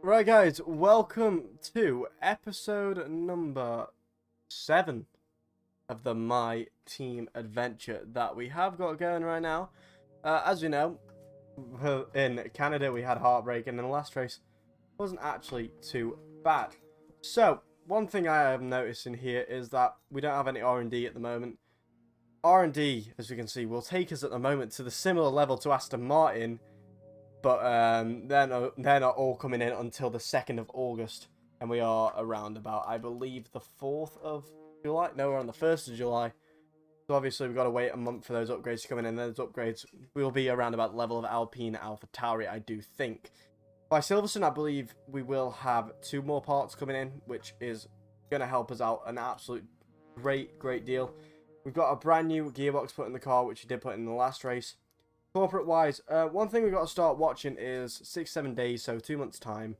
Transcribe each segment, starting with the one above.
Right, guys, welcome to episode number 7 of the My Team adventure that we have got going right now. As you know, in Canada we had heartbreak, and in the last race wasn't actually too bad. So, one thing I am noticing here is that we don't have any R&D at the moment. R&D, as you can see, will take us at the moment to the similar level to Aston Martin, but they're not all coming in until the 2nd of August. And we are around about, I believe, the 4th of July. No, we're on the 1st of July. So obviously we've got to wait a month for those upgrades to come in. And those upgrades will be around about the level of Alpine AlphaTauri, I do think. By Silverstone, I believe we will have 2 more parts coming in, which is going to help us out an absolute great deal. We've got a brand new gearbox put in the car, which we did put in the last race. Corporate wise, one thing we've got to start watching is 6-7 days, so 2 months time.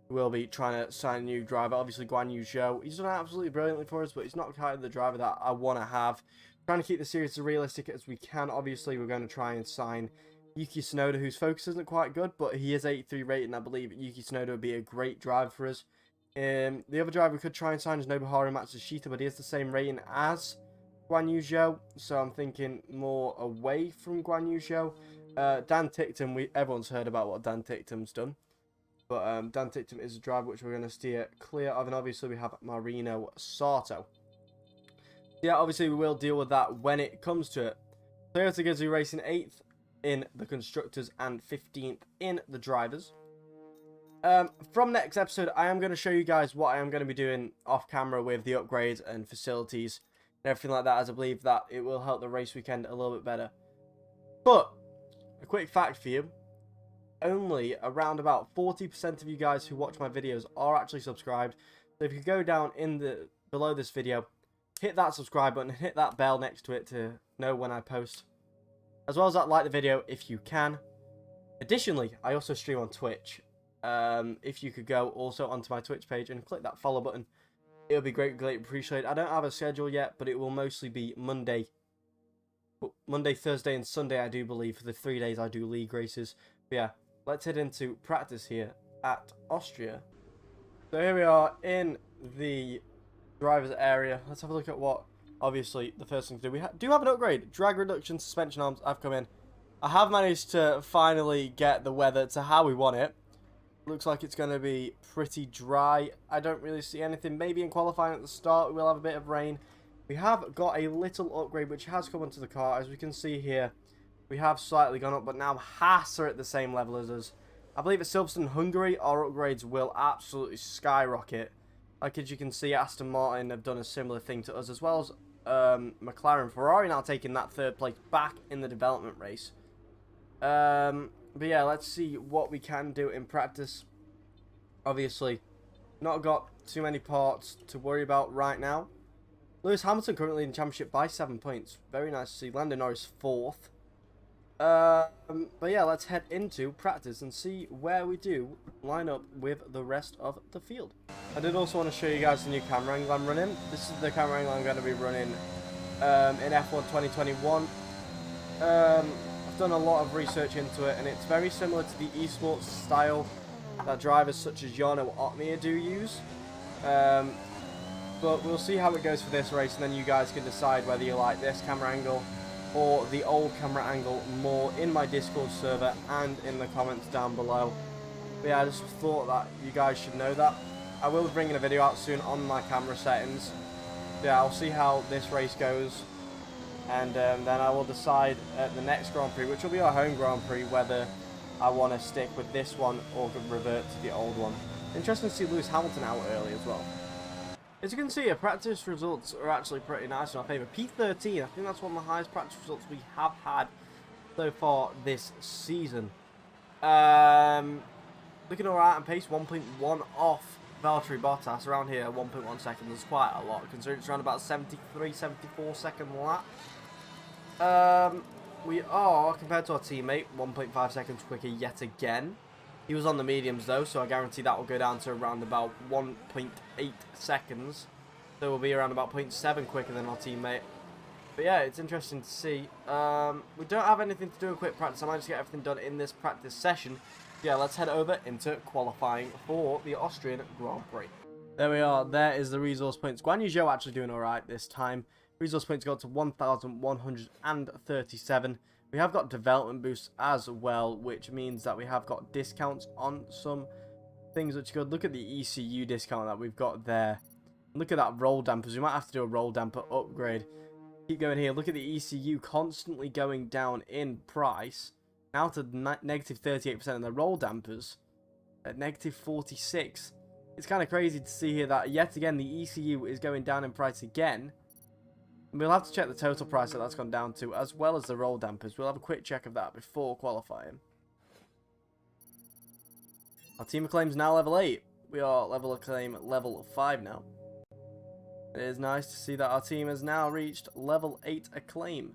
We'll be trying to sign a new driver. Obviously, Guan Yu Zhou, he's done absolutely brilliantly for us, but he's not kind of the driver that I want to have. Trying to keep the series as realistic as we can. Obviously, we're going to try and sign Yuki Tsunoda, whose focus isn't quite good, but he is 83 rated, and I believe Yuki Tsunoda would be a great driver for us. The other driver we could try and sign is Nobuharu Matsushita, but he has the same rating as Guan Yu Zhou, so I'm thinking more away from Guan Yu Zhou. Dan Ticktum, everyone's heard about what Dan Ticktum's done, but Dan Ticktum is a driver which we're going to steer clear of, and obviously we have Marino Sato. Yeah, obviously we will deal with that when it comes to it. Toyota Gazoo Racing 8th in the Constructors and 15th in the Drivers. From next episode, I am going to show you guys what I am going to be doing off camera with the upgrades and facilities and everything like that, as I believe that it will help the race weekend a little bit better. But a quick fact for you, only around about 40% of you guys who watch my videos are actually subscribed. So if you go down in the below this video, hit that subscribe button, hit that bell next to it to know when I post. As well as that, like the video if you can. Additionally, I also stream on Twitch. If you could go also onto my Twitch page and click that follow button, it would be greatly appreciated. I don't have a schedule yet, but it will mostly be Monday, Thursday, and Sunday, I do believe, for the 3 days I do league races. But yeah, let's head into practice here at Austria. So here we are in the driver's area. Let's have a look at what, obviously, the first thing to do. We do have an upgrade. Drag reduction suspension arms have come in. I have managed to finally get the weather to how we want it. Looks like it's going to be pretty dry. I don't really see anything. Maybe in qualifying at the start, we'll have a bit of rain. We have got a little upgrade which has come into the car. As we can see here, we have slightly gone up, but now Haas are at the same level as us. I believe at Silverstone, Hungary, our upgrades will absolutely skyrocket. Like as you can see, Aston Martin have done a similar thing to us, as well as McLaren. Ferrari now taking that 3rd place back in the development race. But yeah, let's see what we can do in practice. Obviously, not got too many parts to worry about right now. Lewis Hamilton currently in championship by 7 points. Very nice to see. Lando Norris 4th. But yeah, let's head into practice and see where we do line up with the rest of the field. I did also want to show you guys the new camera angle I'm running. This is the camera angle I'm going to be running in F1 2021. I've done a lot of research into it, and it's very similar to the esports style that drivers such as Jarno Otmir do use. But we'll see how it goes for this race, and then you guys can decide whether you like this camera angle or the old camera angle more in my Discord server and in the comments down below. But yeah, I just thought that you guys should know that. I will be bringing a video out soon on my camera settings. Yeah, I'll see how this race goes, and then I will decide at the next Grand Prix, which will be our home Grand Prix, whether I want to stick with this one or revert to the old one. Interesting to see Lewis Hamilton out early as well. As you can see, our practice results are actually pretty nice in our favour. P13, I think that's one of the highest practice results we have had so far this season. Looking alright on pace, 1.1 off Valtteri Bottas. Around here, 1.1 seconds is quite a lot, considering it's around about 73, 74 second lap. We are, compared to our teammate, 1.5 seconds quicker yet again. He was on the mediums though, so I guarantee that will go down to around about 1.8 seconds. So we'll be around about 0.7 quicker than our teammate. But yeah, it's interesting to see. We don't have anything to do in quick practice. I might just get everything done in this practice session. Yeah, let's head over into qualifying for the Austrian Grand Prix. There we are. There is the resource points. Guan Yu Zhou actually doing alright this time. Resource points go up to 1,137. We have got development boosts as well, which means that we have got discounts on some things which are good. Look at the ECU discount that we've got there. Look at that roll dampers. We might have to do a roll damper upgrade. Keep going here. Look at the ECU constantly going down in price. Now to negative 38%, and the roll dampers at negative 46. It's kind of crazy to see here that yet again the ECU is going down in price again. And we'll have to check the total price that that's gone down to, as well as the roll dampers. We'll have a quick check of that before qualifying. Our team acclaim's now level 8. We are level acclaim level 5 now. It is nice to see that our team has now reached level 8 acclaim.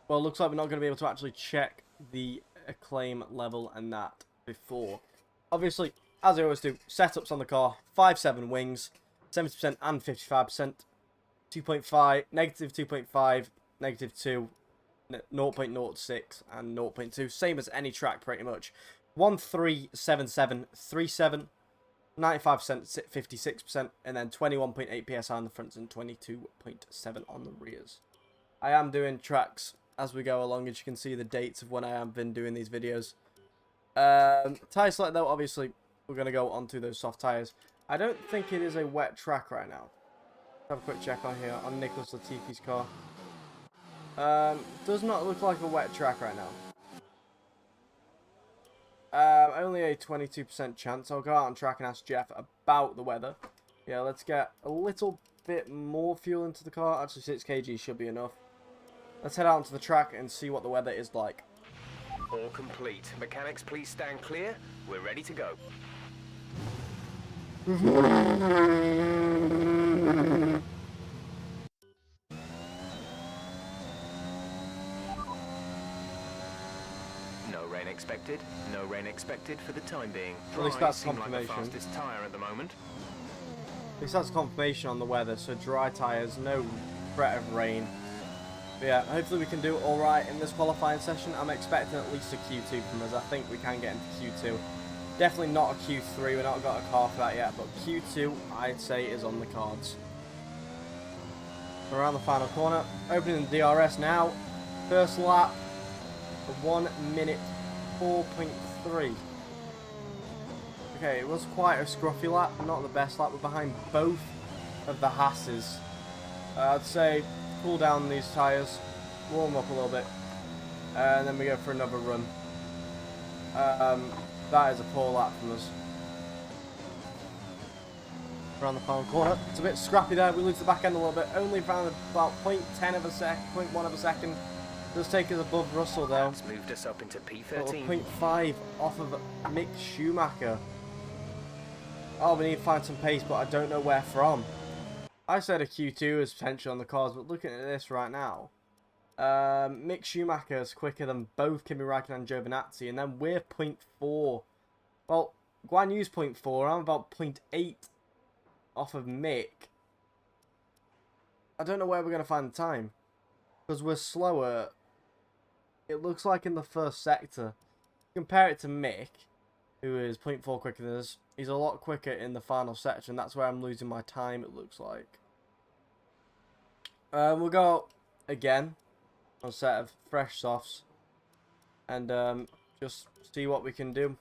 Well, looks like we're not going to be able to actually check the acclaim level and that before. Obviously, as I always do, setups on the car, 5.7 wings, 70% and 55%, 2.5, negative 2.5, negative 2, 0.06 and 0.2, same as any track pretty much. 137737, 95%, 56%, and then 21.8 PSI on the fronts and 22.7 on the rears. I am doing tracks as we go along, as you can see the dates of when I have been doing these videos. Tyre select though, obviously we're going to go onto those soft tyres. I don't think it is a wet track right now. Have a quick check on here on Nicholas Latifi's car. Does not look like a wet track right now. Only a 22% chance. I'll go out on track and ask Jeff about the weather. Yeah, let's get a little bit more fuel into the car. Actually, 6 kg should be enough. Let's head out onto the track and see what the weather is like. All complete. Mechanics, please stand clear. We're ready to go. No rain expected. No rain expected for the time being. At least that's confirmation. Like the fastest tire at the moment. At least that's confirmation on the weather. So dry tires, no threat of rain. But yeah, hopefully we can do alright in this qualifying session. I'm expecting at least a Q2 from us. I think we can get into Q2. Definitely not a Q3. We've not got a car for that yet. But Q2, I'd say, is on the cards. Around the final corner. Opening the DRS now. First lap. 1 minute 4.3. Okay, it was quite a scruffy lap. Not the best lap. We're behind both of the Hasses. I'd say cool down these tyres, warm up a little bit, and then we go for another run. That is a poor lap from us. Around the final corner, it's a bit scrappy there. We lose the back end a little bit, only around about 0.10 of a second, 0.1 of a second. It does take us above Russell though. That's moved us up into P13. 0.5 off of Mick Schumacher. Oh, we need to find some pace, but I don't know where from. I said a Q2 is potential on the cars, but looking at this right now, Mick Schumacher is quicker than both Kimi Räikkönen and Giovinazzi, and then we're 0.4. Well, Guan Yu's 0.4, I'm about 0.8 off of Mick. I don't know where we're going to find the time, because we're slower. It looks like in the first sector. Compare it to Mick, who is 0.4 quicker than us. He's a lot quicker in the final section. That's where I'm losing my time, it looks like. We'll go again on a set of fresh softs. And just see what we can do.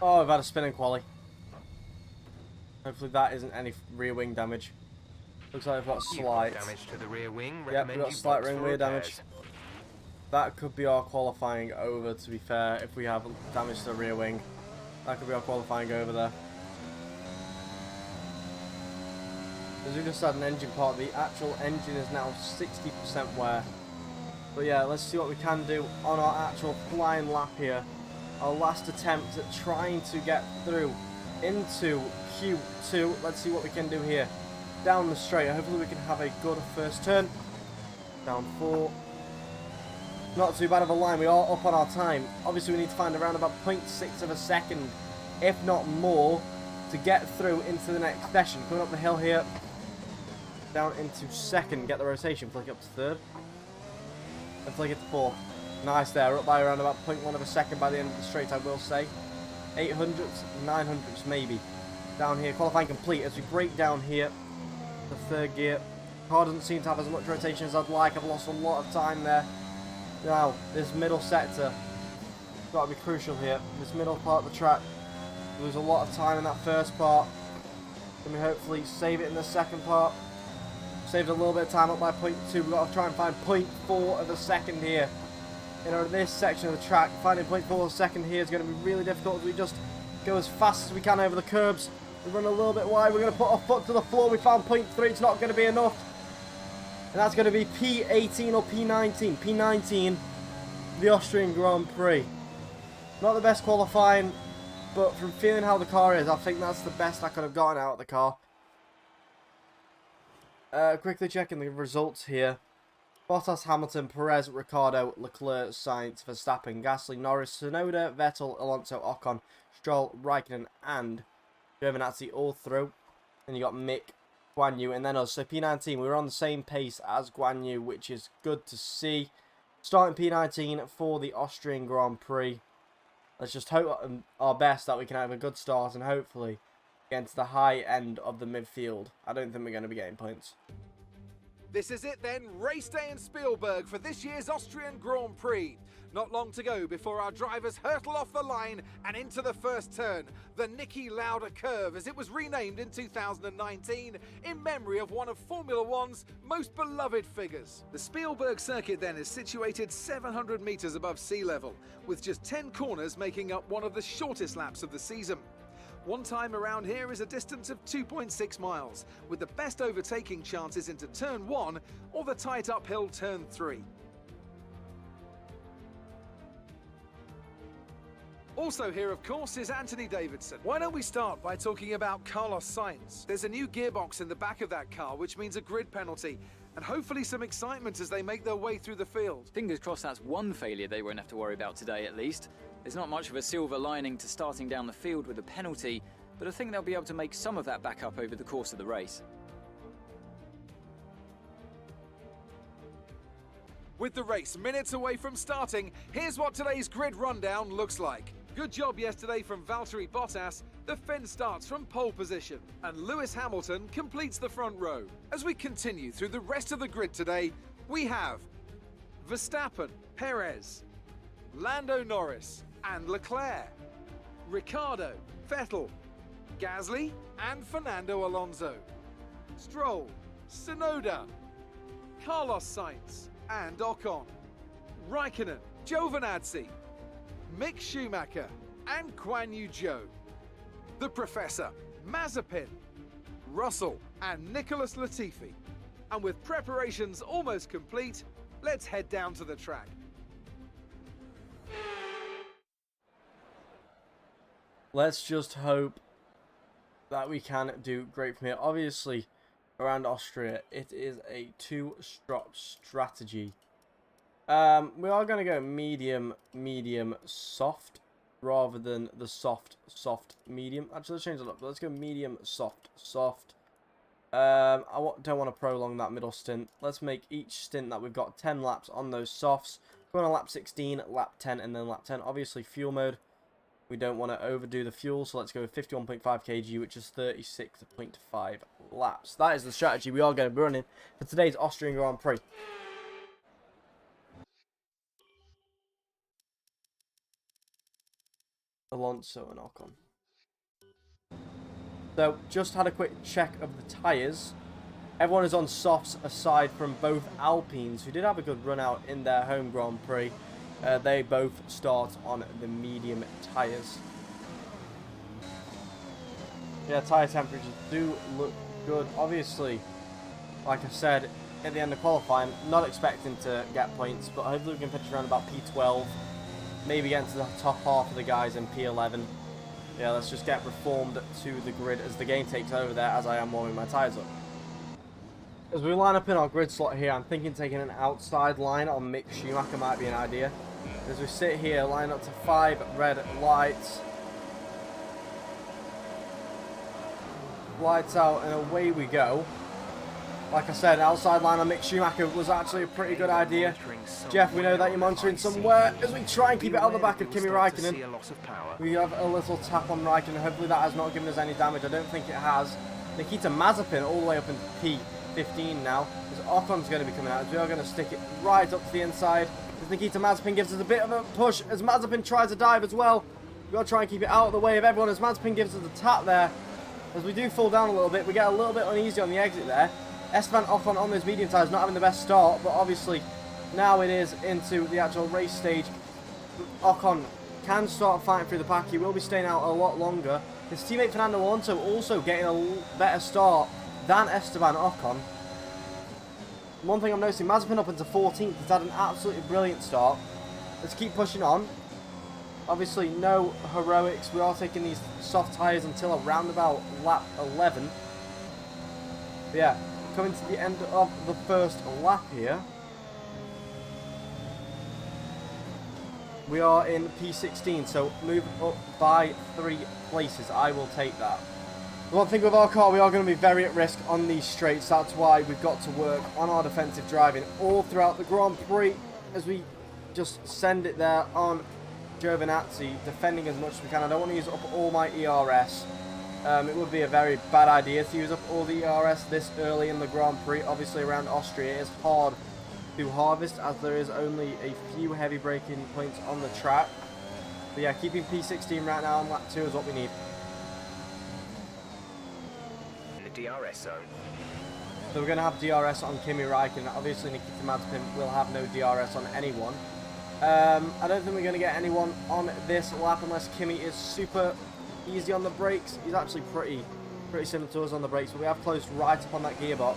Oh, I've had a spinning quali. Hopefully that isn't any rear wing damage. Looks like I've got slight damage to the rear wing. Yep, we've got slight rear damage. That could be our qualifying over, to be fair, if we have damage to the rear wing. That could be our qualifying over there. Because we just had an engine part, the actual engine is now 60% wear. But yeah, let's see what we can do on our actual flying lap here. Our last attempt at trying to get through into Q2. Let's see what we can do here. Down the straight, hopefully we can have a good first turn. Down 4. Not too bad of a line. We are up on our time. Obviously, we need to find around about 0.6 of a second, if not more, to get through into the next session. Coming up the hill here, down into second, get the rotation, flick up to third, and flick it to fourth. Nice there, up by around about 0.1 of a second by the end of the straight, I will say. 800s, 900s maybe. Down here, qualifying complete as we break down here. The third gear. Car doesn't seem to have as much rotation as I'd like. I've lost a lot of time there. Now, this middle sector has got to be crucial here. This middle part of the track. Lose a lot of time in that first part. Can we hopefully save it in the second part? Saved a little bit of time up by 0.2. We've got to try and find 0.4 of a second here. This section of the track, finding 0.4 of a second here is going to be really difficult as we just go as fast as we can over the curbs. We run a little bit wide. We're going to put our foot to the floor. We found 0.3. It's not going to be enough. And that's going to be P18 or P19. P19, the Austrian Grand Prix. Not the best qualifying, but from feeling how the car is, I think that's the best I could have gotten out of the car. Quickly checking the results here. Bottas, Hamilton, Perez, Ricciardo, Leclerc, Sainz, Verstappen, Gasly, Norris, Tsunoda, Vettel, Alonso, Ocon, Stroll, Raikkonen, and Giovinazzi all through. And you got Mick, Guan Yu, and then us. So P19, we were on the same pace as Guan Yu, which is good to see. Starting P19 for the Austrian Grand Prix. Let's just hope our best that we can have a good start and hopefully get into the high end of the midfield. I don't think we're going to be getting points. This is it then, race day in Spielberg for this year's Austrian Grand Prix. Not long to go before our drivers hurtle off the line and into the first turn, the Niki Lauda curve, as it was renamed in 2019 in memory of one of Formula One's most beloved figures. The Spielberg circuit then is situated 700 metres above sea level, with just 10 corners making up one of the shortest laps of the season. One time around here is a distance of 2.6 miles, with the best overtaking chances into turn 1 or the tight uphill turn 3. Also here, of course, is Anthony Davidson. Why don't we start by talking about Carlos Sainz? There's a new gearbox in the back of that car, which means a grid penalty, and hopefully some excitement as they make their way through the field. Fingers crossed that's one failure they won't have to worry about today, at least. There's not much of a silver lining to starting down the field with a penalty, but I think they'll be able to make some of that back up over the course of the race. With the race minutes away from starting, here's what today's grid rundown looks like. Good job yesterday from Valtteri Bottas. The Finn starts from pole position, and Lewis Hamilton completes the front row. As we continue through the rest of the grid today, we have Verstappen, Perez, Lando Norris and Leclerc, Ricciardo, Vettel, Gasly and Fernando Alonso, Stroll, Tsunoda, Carlos Sainz and Ocon, Raikkonen, Giovinazzi, Mick Schumacher and Guan Yu Zhou, the Professor, Mazepin, Russell and Nicholas Latifi. And with preparations almost complete, let's head down to the track. Let's just hope that we can do great from here. Obviously, around Austria, it is a two-strop strategy. We are going to go medium, medium, soft, rather than the soft, soft, medium. Actually, let's change it up. Let's go medium, soft, soft. Don't want to prolong that middle stint. Let's make each stint that we've got 10 laps on those softs. Go on a lap 16, lap 10, and then lap 10. Obviously, fuel mode. We don't want to overdo the fuel, so let's go with 51.5 kg, which is 36.5 laps. That is the strategy we are going to be running for today's Austrian Grand Prix. Alonso and Ocon. So, just had a quick check of the tyres. Everyone is on softs aside from both Alpines, who did have a good run out in their home Grand Prix. They both start on the medium tyres. Yeah, tyre temperatures do look good. Obviously, like I said, at the end of qualifying, not expecting to get points, but hopefully we can finish around about P12. Maybe get into the top half of the guys in P11. Yeah, let's just get reformed to the grid as the game takes over there as I am warming my tyres up. As we line up in our grid slot here, I'm thinking taking an outside line on Mick Schumacher might be an idea. As we sit here, line up to 5 red lights. Lights out and away we go. Like I said, outside line on Mick Schumacher was actually a pretty good idea. Jeff, we know that you're monitoring somewhere as we try and keep it out the back of Kimi Raikkonen. We have a little tap on Raikkonen. Hopefully that has not given us any damage. I don't think it has. Nikita Mazepin all the way up into P15 now. Because Ocon's going to be coming out. We are going to stick it right up to the inside. As Nikita Mazepin gives us a bit of a push. As Mazepin tries to dive as well. We've got to try and keep it out of the way of everyone. As Mazepin gives us a tap there. As we do fall down a little bit, we get a little bit uneasy on the exit there. Esteban Ocon on this medium tyre is not having the best start, but obviously now it is into the actual race stage. Ocon can start fighting through the pack. He will be staying out a lot longer. His teammate Fernando Alonso also getting a better start than Esteban Ocon. One thing I'm noticing, Mazepin up into 14th. He's had an absolutely brilliant start. Let's keep pushing on. Obviously, no heroics. We are taking these soft tyres until around about lap 11. But yeah, coming to the end of the first lap here. We are in P16, so move up by 3 places. I will take that. One thing with our car, we are going to be very at risk on these straights. That's why we've got to work on our defensive driving all throughout the Grand Prix as we just send it there on Giovinazzi, defending as much as we can. I don't want to use up all my ERS. It would be a very bad idea to use up all the ERS this early in the Grand Prix. Obviously around Austria it is hard to harvest as there is only a few heavy braking points on the track. But yeah, keeping P16 right now on lap 2 is what we need. In the DRS zone. So we're going to have DRS on Kimi Raikkonen. Obviously Nikita Mazepin will have no DRS on anyone. I don't think we're going to get anyone on this lap unless Kimi is super easy on the brakes. He's actually pretty similar to us on the brakes, but we have closed right up on that gearbox.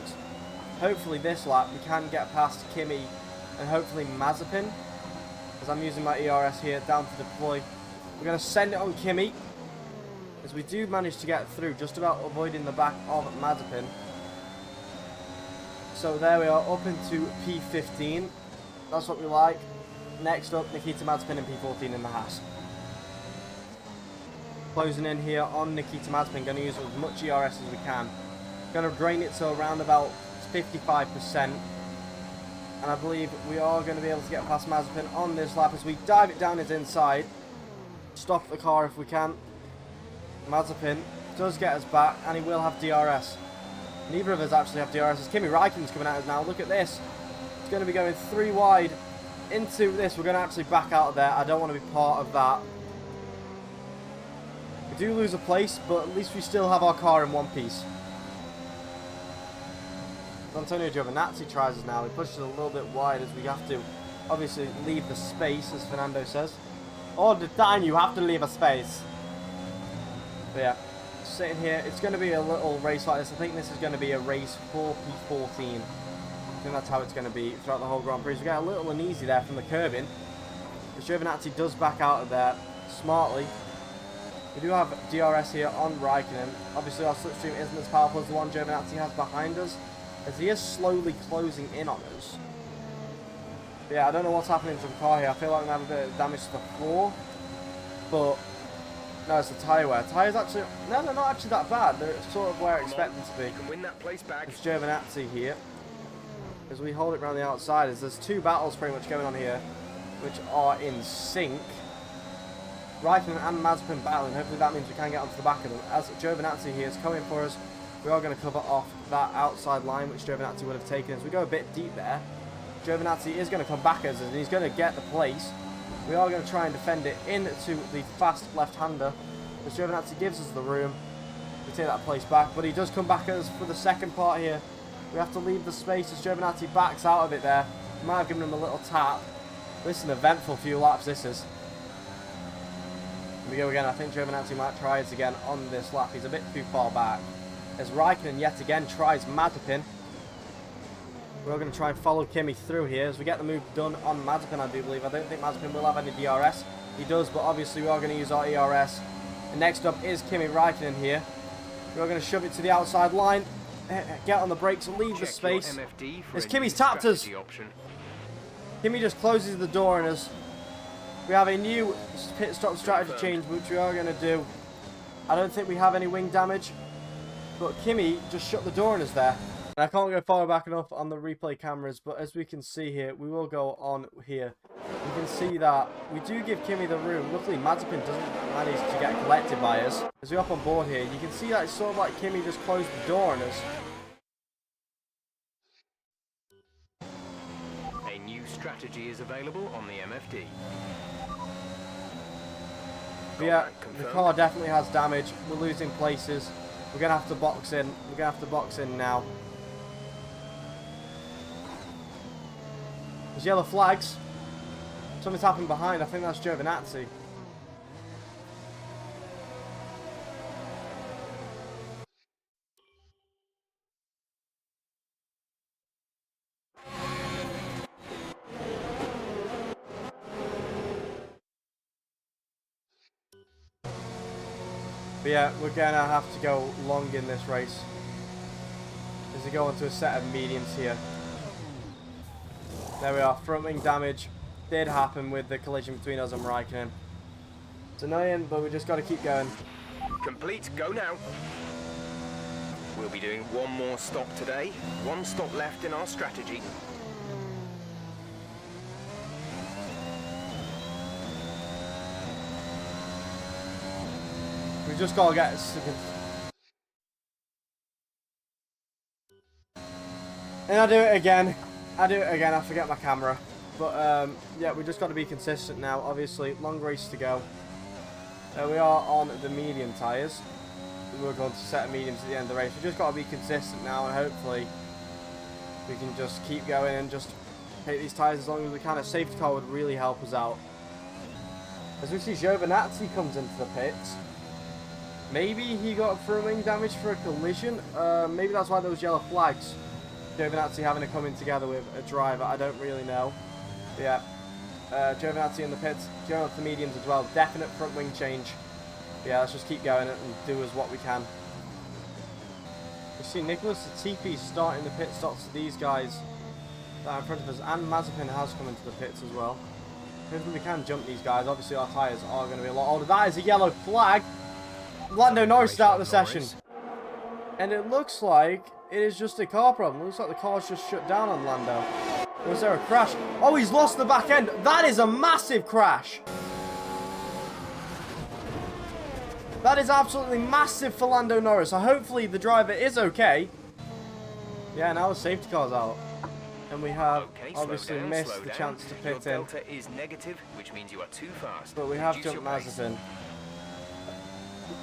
Hopefully this lap we can get past Kimi and hopefully Mazepin, as I'm using my ERS here down to deploy. We're going to send it on Kimi as we do manage to get through, just about avoiding the back of Mazepin. So there we are, up into P15. That's what we like. Next up, Nikita Mazepin in P14 in the Haas. Closing in here on Nikita Mazepin, going to use as much ERS as we can. Going to drain it to around about 55%. And I believe we are going to be able to get past Mazepin on this lap as we dive it down his inside. Stop the car if we can. Mazepin does get us back and he will have DRS. Neither of us actually have DRS as Kimi Raikkonen's coming at us now. Look at this. It's going to be going 3 wide into this. We're going to actually back out of there. I don't want to be part of that. We do lose a place, but at least we still have our car in one piece. Antonio Giovinazzi tries us now. He pushes a little bit wide as we have to obviously leave the space, as Fernando says. All the time you have to leave a space. But yeah, sitting here, it's going to be a little race like this. I think this is going to be a race for P14. I think that's how it's going to be throughout the whole Grand Prix. We get a little uneasy there from the curbing. But Giovinazzi does back out of there smartly. We do have DRS here on Raikkonen. Obviously our slipstream isn't as powerful as the one Giovinazzi has behind us, as he is slowly closing in on us. But yeah, I don't know what's happening to the car here. I feel like I'm going to have a bit of damage to the floor. But no, it's the tyre wear. Tyres actually, no, they're not actually that bad. They're sort of where I expect them to be. You can win that place back. It's Giovinazzi here. As we hold it around the outside, as there's 2 battles pretty much going on here, which are in sync. Raikkonen and Mazepin battling. Hopefully that means we can get onto the back of them. As Giovinazzi here is coming for us, we are going to cover off that outside line, which Giovinazzi would have taken as we go a bit deep there. Giovinazzi is going to come back at us, and he's going to get the place. We are going to try and defend it into the fast left-hander. As Giovinazzi gives us the room to take that place back, but he does come back at us for the second part here. We have to leave the space as Giovinazzi backs out of it there. Might have given him a little tap. This is an eventful few laps, this is. Here we go again. I think Giovinazzi might try it again on this lap. He's a bit too far back. As Raikkonen yet again tries Mazepin. We're going to try and follow Kimi through here as we get the move done on Mazepin, I do believe. I don't think Mazepin will have any DRS. He does, but obviously we are going to use our ERS. And next up is Kimi Raikkonen here. We're going to shove it to the outside line. get on the brakes and leave the space. As Kimmy's tapped us. Kimmy just closes the door on us. We have a new pit stop strategy change, which we are going to do. I don't think we have any wing damage, but Kimmy just shut the door on us there. And I can't go far back enough on the replay cameras, but as we can see here, we will go on here. You can see that we do give Kimmy the room. Luckily, Mazepin doesn't manage to get collected by us. As we hop on board here, you can see that it's sort of like Kimmy just closed the door on us. A new strategy is available on the MFD. But yeah, the car definitely has damage. We're losing places. We're going to have to box in. We're going to have to box in now. There's yellow flags. Something's happened behind. I think that's Giovinazzi. But yeah, we're going to have to go long in this race. As we go into a set of mediums here. There we are. Front wing damage did happen with the collision between us and Raikkonen. It's annoying, but we just got to keep going. Complete, go now. We'll be doing one more stop today. One stop left in our strategy. We just got to get... And I do it again. I forget my camera. But yeah, we just got to be consistent now. Obviously, long race to go. We are on the medium tyres. We're going to set of mediums at the end of the race. We just got to be consistent now, and hopefully we can just keep going and just take these tyres as long as we can. A safety car would really help us out. As we see, Giovinazzi comes into the pits. Maybe he got front wing damage for a collision. Maybe that's why those yellow flags. Giovinazzi having to come in together with a driver. I don't really know. But yeah, Giovinazzi in the pits. Going up to mediums as well. Definite front wing change. But yeah, let's just keep going and do as what we can. We see Nicholas Latifi starting the pit stops to these guys that are in front of us, and Mazepin has come into the pits as well. Hopefully we can jump these guys. Obviously our tyres are going to be a lot older. That is a yellow flag. Lando Norris is out of the session. And it looks like it is just a car problem. It looks like the car's just shut down on Lando. Or is there a crash? Oh, he's lost the back end. That is a massive crash. That is absolutely massive for Lando Norris. So hopefully the driver is okay. Yeah, now the safety car's out. And we have obviously missed the chance to pit in. Delta is negative, which means you are too fast. But we have jumped Mazepin.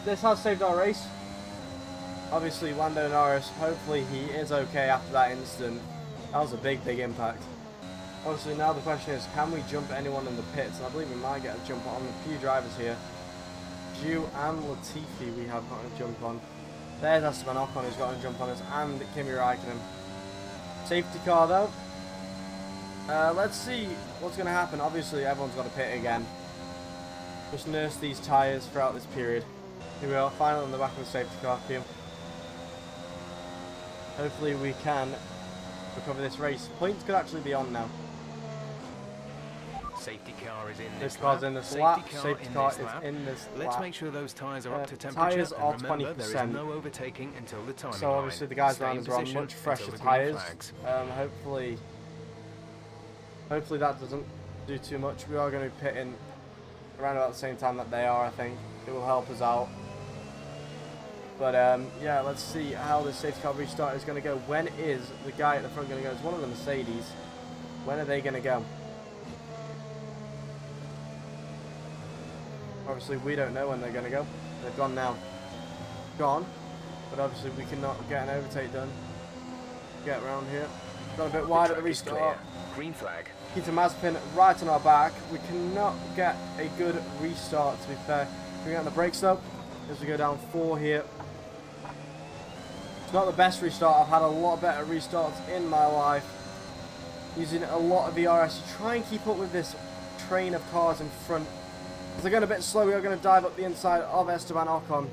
This has saved our race. Obviously, Lando Norris, hopefully he is okay after that incident. That was a big impact. Obviously, now the question is, can we jump anyone in the pits? And I believe we might get a jump on a few drivers here. Zhu and Latifi we have got a jump on. There's Esteban Ocon who's got a jump on us, and Kimi Raikkonen. Safety car though. Let's see what's going to happen. Obviously, everyone's got to pit again. Just nurse these tyres throughout this period. Here we are, finally on the back of the safety car queue. Hopefully we can recover this race. Points could actually be on now. Safety car is in this car's lap. in this lap. Safety car is in this lap. Let's make sure those tyres are up to temperature. Tyres are and remember, 20%. there is no overtaking until the timing So obviously the guys around us are on much fresher tyres. Hopefully that doesn't do too much. We are going to be pitting around about the same time that they are, I think. It will help us out. But yeah, let's see how the safety car restart is going to go. When is the guy at the front going to go? It's one of the Mercedes. When are they going to go? Obviously, we don't know when they're going to go. They've gone now. Gone. But obviously, we cannot get an overtake done. Get around here. Got a bit wide at the restart. Green flag. Peter Mazepin right on our back. We cannot get a good restart, to be fair. We get on the brakes though, as we go down 4 here. It's not the best restart. I've had a lot better restarts in my life. Using a lot of ERS to try and keep up with this train of cars in front. As they're going a bit slow, we are going to dive up the inside of Esteban Ocon.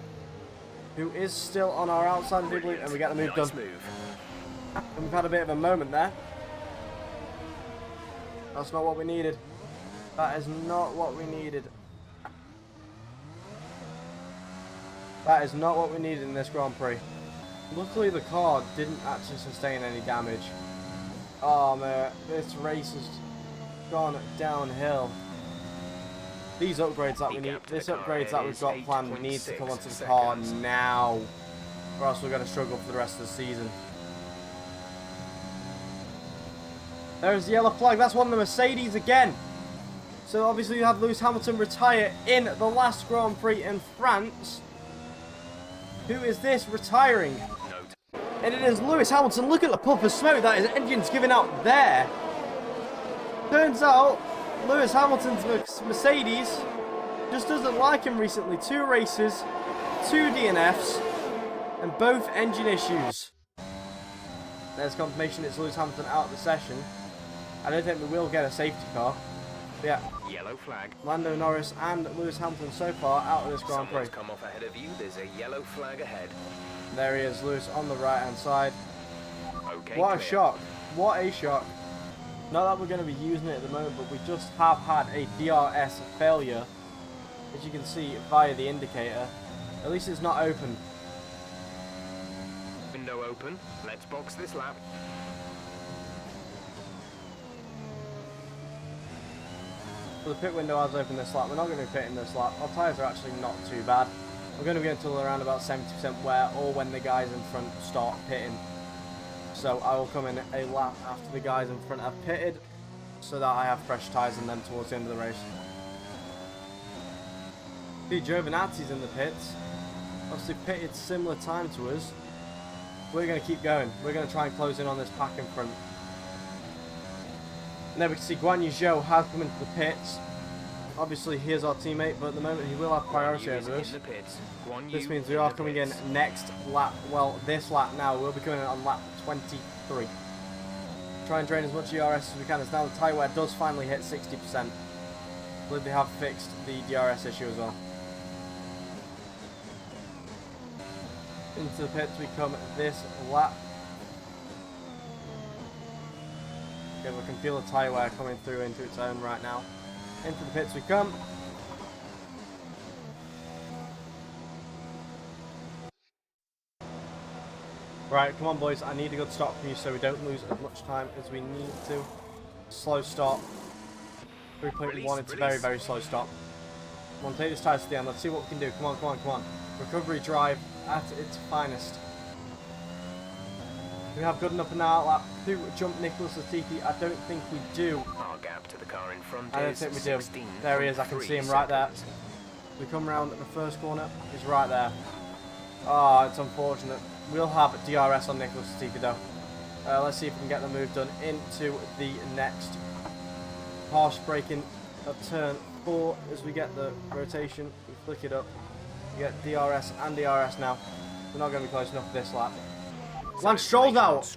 who is still on our outside, I do believe, and we get the move done. And we've had a bit of a moment there. That's not what we needed. That is not what we needed. That is not what we needed in this Grand Prix. Luckily, the car didn't actually sustain any damage. Oh man, this race has gone downhill. These upgrades that we need, upgrades that we've got planned, need to come onto the car now, or else we're going to struggle for the rest of the season. There's the yellow flag. That's one of the Mercedes again. So obviously you had Lewis Hamilton retire in the last Grand Prix in France. Who is this retiring? And it is Lewis Hamilton. Look at the puff of smoke that his engine's giving out there. Turns out Lewis Hamilton's Mercedes just doesn't like him recently. 2 races, 2 DNFs, and both engine issues. There's confirmation it's Lewis Hamilton out of the session. I don't think we will get a safety car. But yeah, Yellow flag. Lando Norris and Lewis Hamilton so far out of this Grand Prix. Someone's come off ahead of you. There's a yellow flag ahead. There he is, Lewis on the right hand side. Okay, What a clear. shock. What a shock. Not that we're going to be using it at the moment, but we just have had a DRS failure, as you can see via the indicator. At least it's not open. Window open. Let's box this lap. So the pit window has opened this lap. We're not going to be pitting this lap. Our tyres are actually not too bad. We're going to get until around about 70% wear, or when the guys in front start pitting. So I will come in a lap after the guys in front have pitted, so that I have fresh tyres in them towards the end of the race. The Giovinazzi's in the pits. Obviously pitted similar time to us. We're going to keep going. We're going to try and close in on this pack in front. And there we can see Guan Yu Zhou has come into the pits. Obviously, here's our teammate, but at the moment he will have priority over us. This means we are coming in next lap. Well, this lap now. We'll be coming in on lap 23. Try and drain as much DRS as we can, as now the tyre wear does finally hit 60%. I believe they have fixed the DRS issue as well. Into the pits we come this lap. Okay, we can feel the tyre wear coming through into its own right now. Into the pits we come. Right, come on boys, I need a good stop from you so we don't lose as much time as we need to. Slow stop. 3.1, it's a very, very slow stop. Come on, take this tyre to the end, let's see what we can do. Come on, come on, come on. Recovery drive at its finest. We have good enough in our lap to jump Nicholas Latifi. I don't think we do. Our gap to the car in front I don't is think we do. 16. There he is, I can see him right there. We come round at the first corner, he's right there. Ah, it's unfortunate. We'll have DRS on Nicholas Latifi though. Let's see if we can get the move done into the next harsh braking of turn 4 as we get the rotation. We flick it up. We get DRS and DRS now. We're not going to be close enough for this lap. Lance Stroll's out.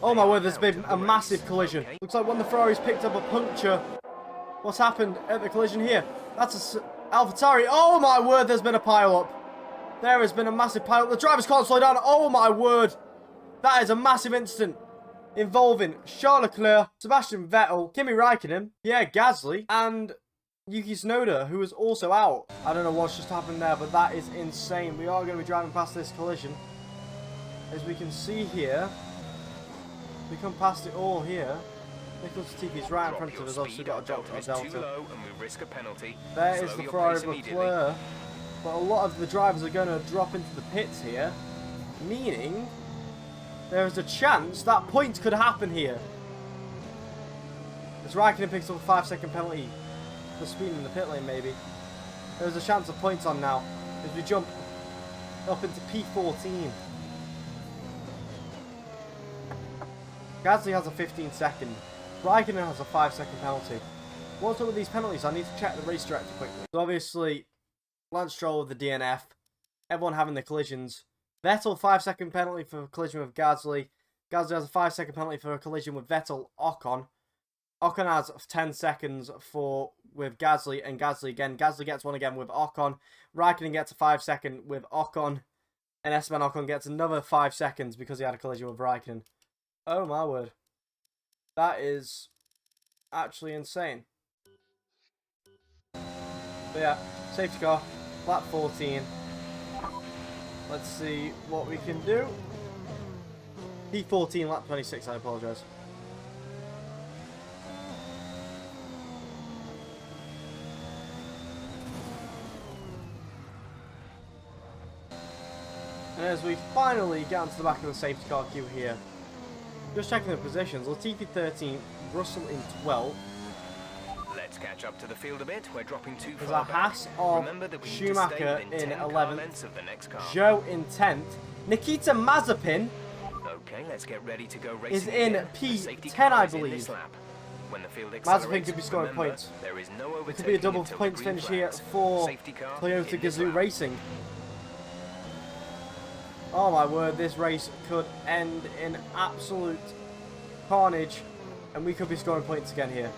Oh my word, there's been a massive collision. Looks like one of the Ferraris picked up a puncture. What's happened at the collision here? That's a AlphaTauri. Oh my word, there's been a pile-up. There has been a massive pile-up. The drivers can't slow down. Oh my word. That is a massive incident involving Charles Leclerc, Sebastian Vettel, Kimi Raikkonen, Pierre Gasly, and Yuki Tsunoda, who was also out. I don't know what's just happened there, but that is insane. We are going to be driving past this collision. As we can see here, we come past it all here. Nicholas Latifi's right in front of us. Obviously got a drop to our delta. There is the Ferrari of Leclerc. But a lot of the drivers are going to drop into the pits here, meaning there is a chance that points could happen here. As Raikkonen picks up a 5-second penalty for speeding in the pit lane, maybe. There's a chance of points on now as we jump up into P14. Gasly has a 15-second. Raikkonen has a 5-second penalty. What's up with these penalties? I need to check the race director quickly. So obviously, Lance Stroll with the DNF. Everyone having the collisions. Vettel, 5-second penalty for a collision with Gasly. Gasly has a 5-second penalty for a collision with Vettel. Ocon. Ocon has 10 seconds with Gasly, and Gasly again. Gasly gets one again with Ocon. Raikkonen gets a 5-second with Ocon. And Esteban Ocon gets another 5 seconds because he had a collision with Raikkonen. Oh my word. That is actually insane. But yeah, safety car, lap 14. Let's see what we can do. P14, lap 26, I apologise. And as we finally get onto the back of the safety car queue here, just checking the positions, Latifi 13, Russell in 12. Let's catch up to the field a bit. We're dropping too There's far a back. Haas of Remember that we need to Schumacher stay within in 10 car 11th, lengths of the next car. Joe in 10th, Nikita Mazepin Okay, let's get ready to go is racing in again. The safety P10, car I is in this believe. lap. When the field Mazepin accelerates, could be scoring remember, points. there is no It could be a double overtaking until the points green finish here flags. for Safety car Toyota in this Gazoo lap. Racing. Oh my word, this race could end in absolute carnage, and we could be scoring points again here.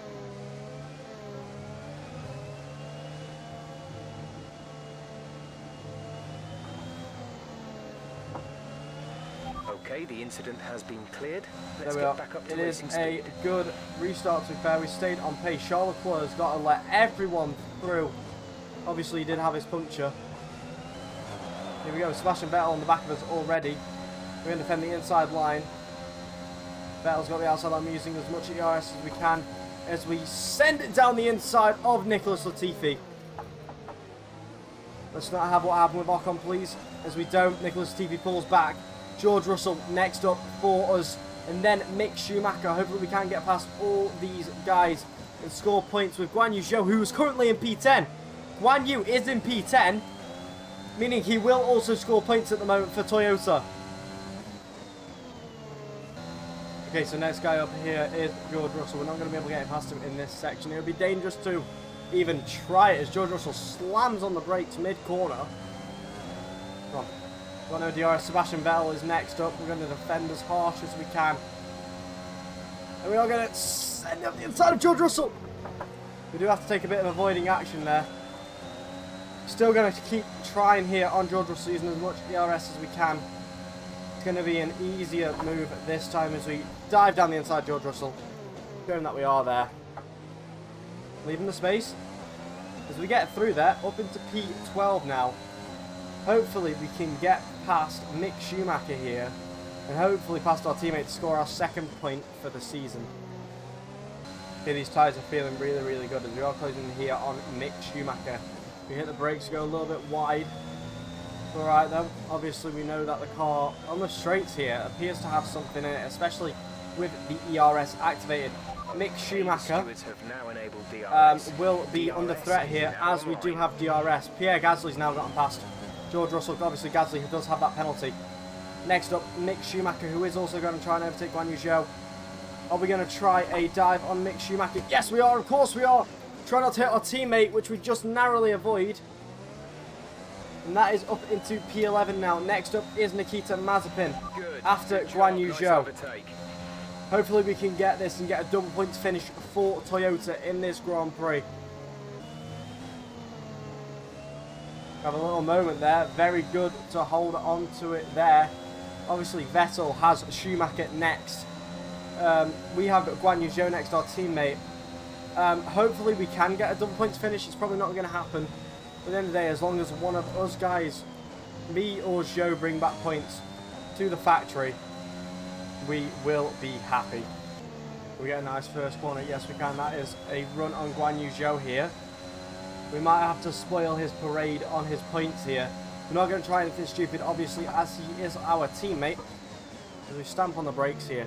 Okay, the incident has been cleared. There Let's we get are. back up to It is racing a speed. good restart, to be fair. We stayed on pace. Charles Leclerc's got to let everyone through. Obviously, he did have his puncture. Here we go. Sebastian Vettel on the back of us already. We're going to defend the inside line. Vettel's got the outside line, using as much ERS as we can as we send it down the inside of Nicholas Latifi. Let's not have what happened with Ocon, please. As we don't, Nicholas Latifi pulls back. George Russell next up for us. And then Mick Schumacher. Hopefully we can get past all these guys and score points with Guan Yu Zhou, who is currently in P10. Guan Yu is in P10, meaning he will also score points at the moment for Toyota. Okay, so next guy up here is George Russell. We're not going to be able to get past him in this section. It would be dangerous to even try it as George Russell slams on the brakes mid-corner. Come on. Got no DRS. Sebastian Vettel is next up. We're going to defend as harsh as we can. And we are going to send up the inside of George Russell. We do have to take a bit of avoiding action there. Still going to keep trying here on George Russell, using as much DRS as we can. It's going to be an easier move this time as we dive down the inside of George Russell. Showing that we are there. Leaving the space. As we get through there, up into P12 now. Hopefully we can get past Mick Schumacher here. And hopefully past our teammate to score our second point for the season. Okay, these tyres are feeling really, really good as we are closing here on Mick Schumacher. We hit the brakes, go a little bit wide. Alright though, obviously we know that the car on the straights here appears to have something in it, especially with the ERS activated. Mick Schumacher will be under threat here as we do have DRS. Pierre Gasly's now gotten past George Russell. Obviously Gasly, who does have that penalty. Next up, Mick Schumacher, who is also going to try and overtake Guan Yu Zhou. Are we going to try a dive on Mick Schumacher? Yes, we are. Of course we are. Try not to hit our teammate, which we just narrowly avoid. And that is up into P11 now. Next up is Nikita Mazepin after Guan Yu Zhou. Hopefully we can get this and get a double points finish for Toyota in this Grand Prix. Have a little moment there. Very good to hold on to it there. Obviously Vettel has Schumacher next. We have Guan Yu Zhou next, our teammate. Hopefully we can get a double points finish. It's probably not going to happen. But at the end of the day, as long as one of us guys, me or Zhou, bring back points to the factory, we will be happy. We get a nice first corner. Yes, we can. That is a run on Guan Yu Zhou here. We might have to spoil his parade on his points here. We're not going to try anything stupid, obviously, as he is our teammate. As we stamp on the brakes here.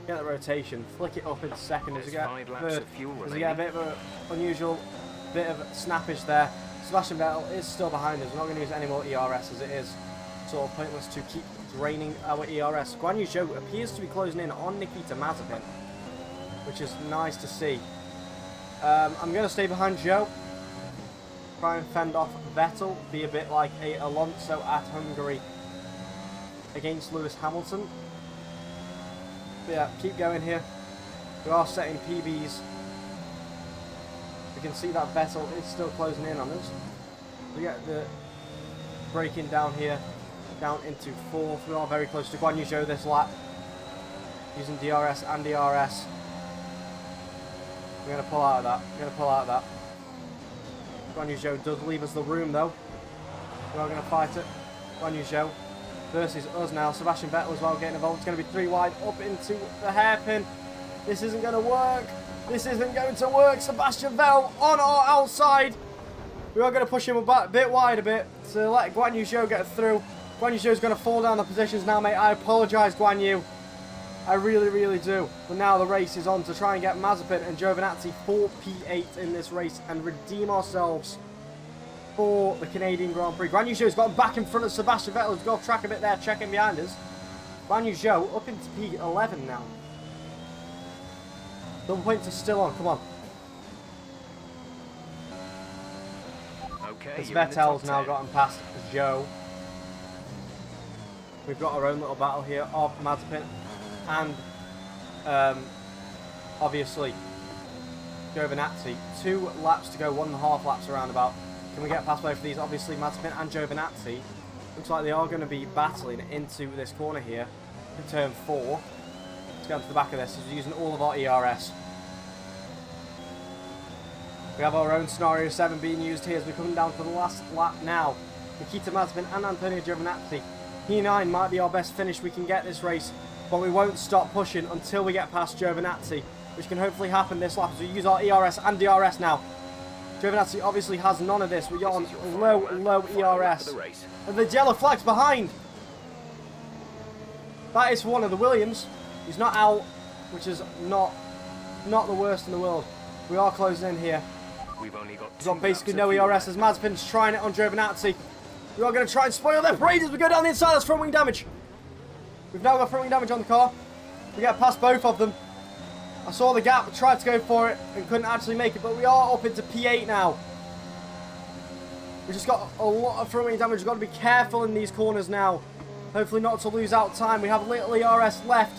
Get the rotation, flick it up into second as we get third. As we get a bit of an unusual bit of snappage there. Sebastian Vettel is still behind us. We're not going to use any more ERS as it is sort of pointless to keep draining our ERS. Guan Yu Zhou appears to be closing in on Nikita Mazepin, which is nice to see. I'm going to stay behind Zhou. Try and fend off Vettel. Be a bit like a Alonso at Hungary against Lewis Hamilton. But yeah, keep going here. We are setting PBs. We can see that Vettel is still closing in on us. We get the braking down here. down into 4th. We are very close to Guan Yu Zhou this lap. Using DRS and DRS. We're going to pull out of that. We're going to pull out of that. Guan Yu Zhou does leave us the room though. We are going to fight it. Guan Yu Zhou versus us now. Sebastian Vettel as well getting involved. It's going to be 3 wide up into the hairpin. This isn't going to work. This isn't going to work. Sebastian Vettel on our outside. We are going to push him a bit wide a bit to let Guan Yu Zhou get through. Guan Yu Zhou is going to fall down the positions now, mate. I apologise, Guan Yu. I really, really do. But now the race is on to try and get Mazepin and Giovinazzi for P8 in this race and redeem ourselves for the Canadian Grand Prix. Guan Yu Zhou's got back in front of Sebastian Vettel, who's got off track a bit there, checking behind us. Guan Yu Zhou up into P11 now. Double points are still on, come on. Okay, As Vettel's now gotten past Zhou. We've got our own little battle here of Mazepin and obviously Giovinazzi. 2 laps to go, 1.5 laps around about. Can we get past both of these? Obviously Mazepin and Giovinazzi looks like they are going to be battling into this corner here in turn 4. Let's go to the back of this. We're using all of our ERS. We have our own scenario 7 being used here as we're coming down to the last lap now. Nikita Mazepin and Antonio Giovinazzi. P9 might be our best finish we can get this race, but we won't stop pushing until we get past Giovinazzi, which can hopefully happen this lap as we use our ERS and DRS now. Giovinazzi obviously has none of this. We're on low ERS. And the yellow flag's behind. That is one of the Williams. He's not out, which is not the worst in the world. We are closing in here. We've only got basically no ERS as Mazepin's trying it on Giovinazzi. We are going to try and spoil their parade as we go down the inside. That's front wing damage. We've now got front wing damage on the car. We get past both of them. I saw the gap, tried to go for it and couldn't actually make it, but we are up into P8 now. We've just got a lot of front wing damage. We've got to be careful in these corners now. Hopefully not to lose out time. We have little ERS left.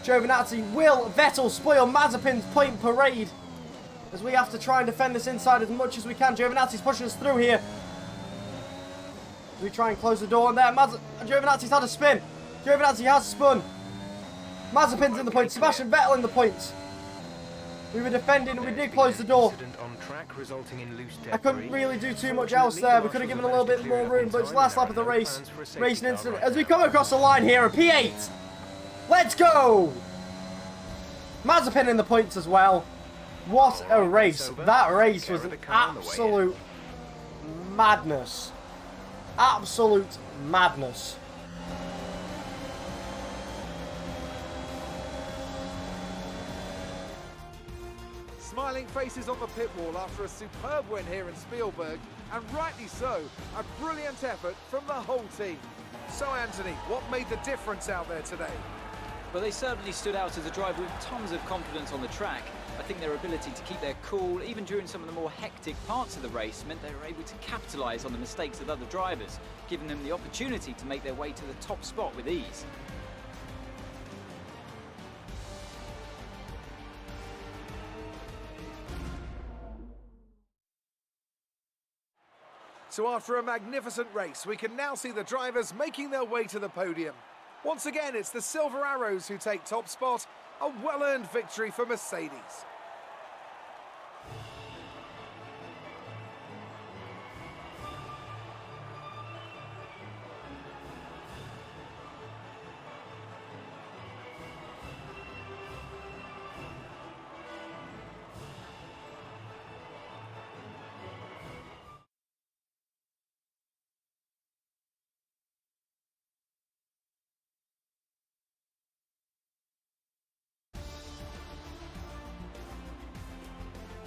Giovinazzi will Vettel spoil Mazepin's point parade as we have to try and defend this inside as much as we can. Giovinazzi's pushing us through here. We try and close the door on there. Giovinazzi's had a spin. Giovinazzi has spun. Mazepin's in the points. Sebastian Vettel in the points. We were defending and we did close the door. I couldn't really do too much else there. We could have given a little bit more room, but it's last lap of the race. Racing incident. As we come across the line here, a P8. Let's go! Mazepin in the points as well. What a race. That race was an absolute madness. Absolute madness. Smiling faces on the pit wall after a superb win here in Spielberg, and rightly so, a brilliant effort from the whole team. So Anthony, what made the difference out there today? But they certainly stood out as a driver with tons of confidence on the track. I think their ability to keep their cool, even during some of the more hectic parts of the race, meant they were able to capitalise on the mistakes of other drivers, giving them the opportunity to make their way to the top spot with ease. So after a magnificent race, we can now see the drivers making their way to the podium. Once again, it's the Silver Arrows who take top spot, a well-earned victory for Mercedes.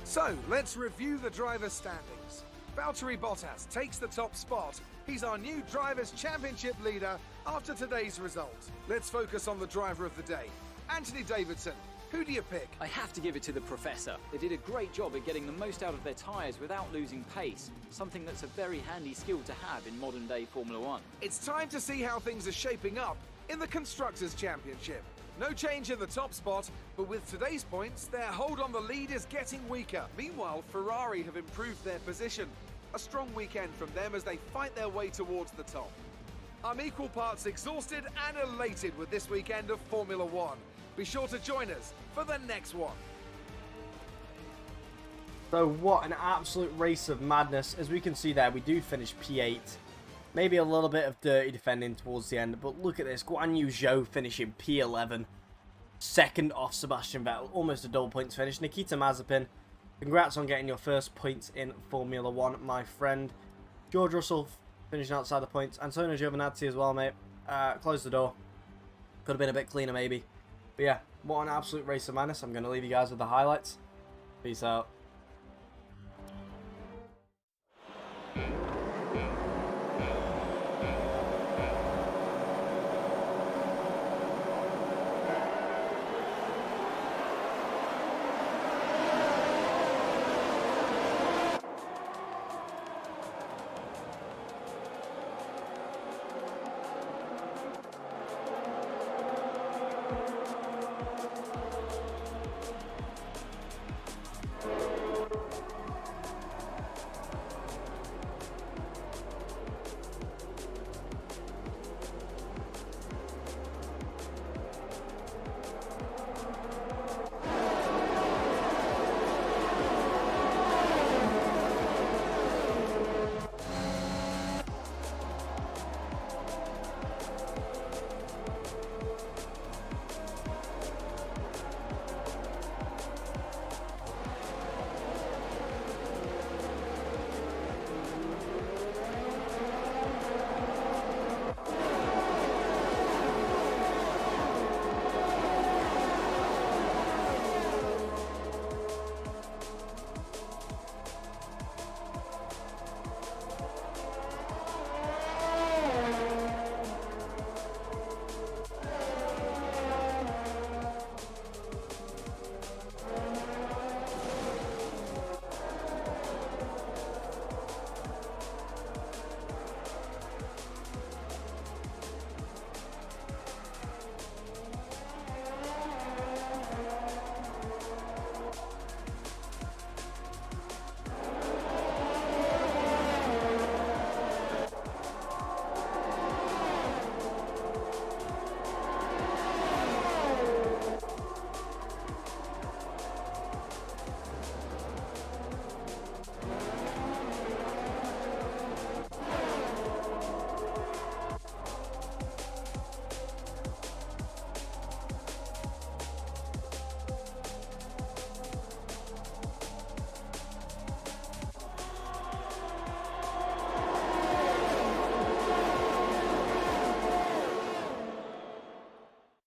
So, let's review the drivers' standings. Valtteri Bottas takes the top spot. He's our new Drivers' Championship leader after today's result. Let's focus on the driver of the day. Anthony Davidson, who do you pick? I have to give it to the Professor. They did a great job at getting the most out of their tyres without losing pace, something that's a very handy skill to have in modern-day Formula One. It's time to see how things are shaping up in the Constructors' Championship. No change in the top spot, but with today's points, their hold on the lead is getting weaker. Meanwhile, Ferrari have improved their position. A strong weekend from them as they fight their way towards the top. I'm equal parts exhausted and elated with this weekend of Formula One. Be sure to join us for the next one. So what an absolute race of madness. As we can see there, we do finish P8. Maybe a little bit of dirty defending towards the end, but look at this. Guan Yu Zhou finishing P11. Second off Sebastian Vettel. Almost a double points finish. Nikita Mazepin, congrats on getting your first points in Formula 1, my friend. George Russell finishing outside the points. Antonio Giovinazzi as well, mate. Close the door. Could have been a bit cleaner, maybe. But yeah, what an absolute race of madness. I'm going to leave you guys with the highlights. Peace out.